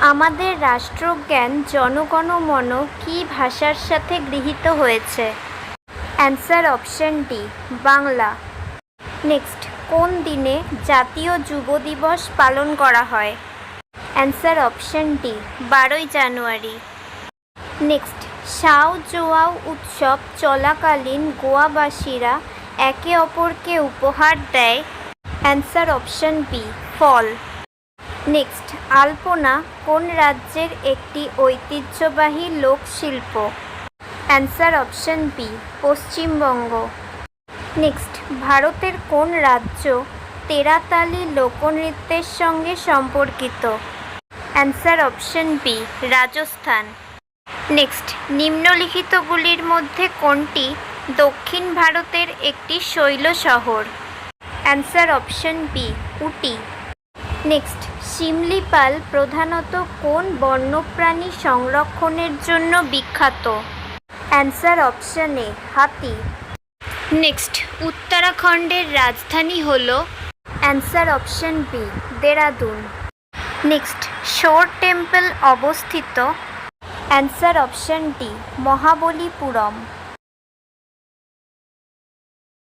আমাদের রাষ্ট্রজ্ঞান জনগণমন কী ভাষার সাথে গৃহীত হয়েছে? Answer option D, Bangla. Next, কোন দিনে জাতীয় যুব দিবস পালন করা হয়? অ্যান্সার অপশন ডি, 12ই জানুয়ারি। নেক্সট, সাও জোয়াও উৎসব চলাকালীন গোয়াবাসীরা একে অপরকে উপহার দেয়? অ্যান্সার অপশন বি, ফল। নেক্সট, আলপনা কোন রাজ্যের একটি ঐতিহ্যবাহী লোকশিল্প? Answer option B, Paschimbanga. Next, ভারতের কোন রাজ্য তেরাতালি লোকনৃত্যের সঙ্গে সম্পর্কিত? Answer option B, Rajasthan. Next, নিম্নলিখিতগুলির মধ্যে কোনটি দক্ষিণ ভারতের একটি শৈল শহর? অ্যান্সার অপশন বি, উটি। নেক্সট, শিমলিপাল প্রধানত কোন বন্যপ্রাণী সংরক্ষণের জন্য বিখ্যাত? অ্যান্সার অপশন এ, হাতি। নেক্সট, উত্তরাখণ্ডের রাজধানী হল? Answer option B, Dehradun. Next, shore temple অবস্থিত? Answer option D, Mahabalipuram.